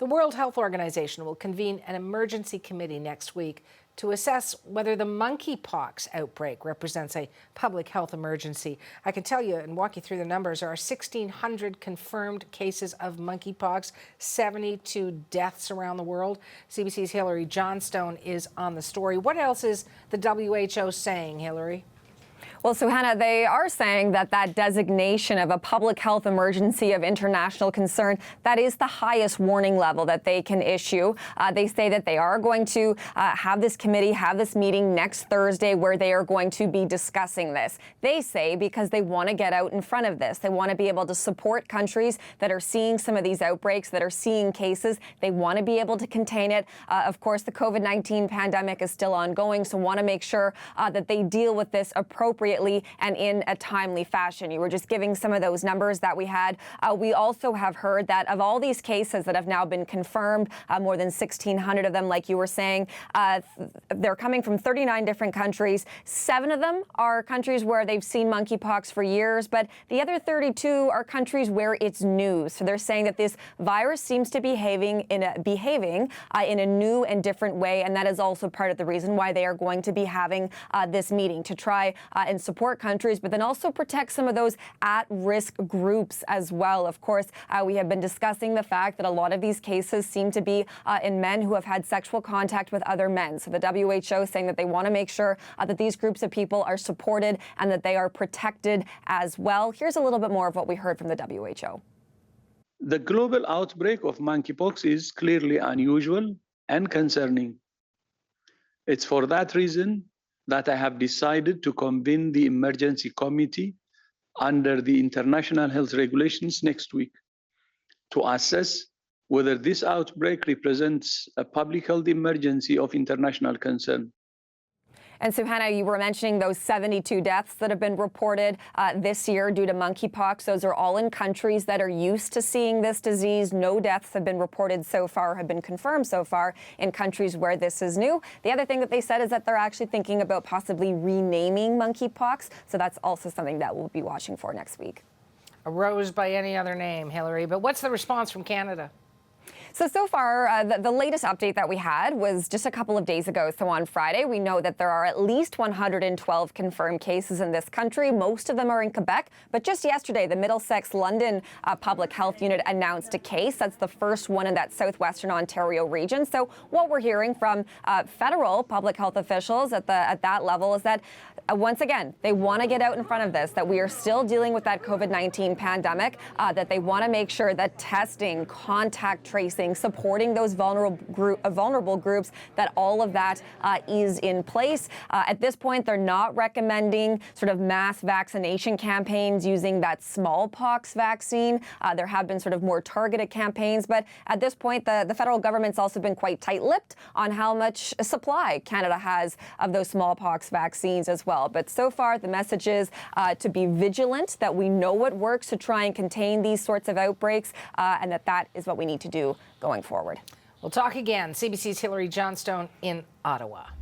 The World Health Organization will convene an emergency committee next week to assess whether the monkeypox outbreak represents a public health emergency. I can tell you and walk you through the numbers. There are 1,600 confirmed cases of monkeypox, 72 deaths around the world. CBC's Hilary Johnstone is on the story. What else is the WHO saying, Hilary? Well, so Hannah, they are saying that designation of a public health emergency of international concern, that is the highest warning level that they can issue. They say that they are going to have this committee, have this meeting next Thursday where they are going to be discussing this. They say because they want to get out in front of this. They want to be able to support countries that are seeing some of these outbreaks, that are seeing cases. They want to be able to contain it. Of course, the COVID-19 pandemic is still ongoing, so want to make sure that they deal with this appropriately and in a timely fashion. You were just giving some of those numbers that we had. We also have heard that of all these cases that have now been confirmed, more than 1,600 of them, like you were saying, they're coming from 39 different countries. 7 of them are countries where they've seen monkeypox for years, but the other 32 are countries where it's new. So they're saying that this virus seems to be behaving in a new and different way, and that is also part of the reason why they are going to be having this meeting to try and support countries, but then also protect some of those at-risk groups as well. Of course, we have been discussing the fact that a lot of these cases seem to be in men who have had sexual contact with other men. So the WHO saying that they want to make sure that these groups of people are supported and that they are protected as well. Here's a little bit more of what we heard from the WHO. The global outbreak of monkeypox is clearly unusual and concerning. It's for that reason that I have decided to convene the emergency committee under the international health regulations next week to assess whether this outbreak represents a public health emergency of international concern. And so, Hannah, you were mentioning those 72 deaths that have been reported this year due to monkeypox. Those are all in countries that are used to seeing this disease. No deaths have been reported so far, have been confirmed so far in countries where this is new. The other thing that they said is that they're actually thinking about possibly renaming monkeypox. So that's also something that we'll be watching for next week. A rose by any other name, Hilary. But what's the response from Canada? So far, the latest update that we had was just a couple of days ago. So on Friday, we know that there are at least 112 confirmed cases in this country. Most of them are in Quebec. But just yesterday, the Middlesex London Public Health Unit announced a case. That's the first one in that southwestern Ontario region. So what we're hearing from federal public health officials at that level is that, once again, they want to get out in front of this, that we are still dealing with that COVID-19 pandemic, that they want to make sure that testing, contact tracing, supporting those vulnerable groups, that all of that is in place. At this point, they're not recommending sort of mass vaccination campaigns using that smallpox vaccine. There have been sort of more targeted campaigns, but at this point, the federal government's also been quite tight-lipped on how much supply Canada has of those smallpox vaccines as well. But so far, the message is to be vigilant, that we know what works to try and contain these sorts of outbreaks, and that is what we need to do going forward. We'll talk again. CBC's Hilary Johnstone in Ottawa.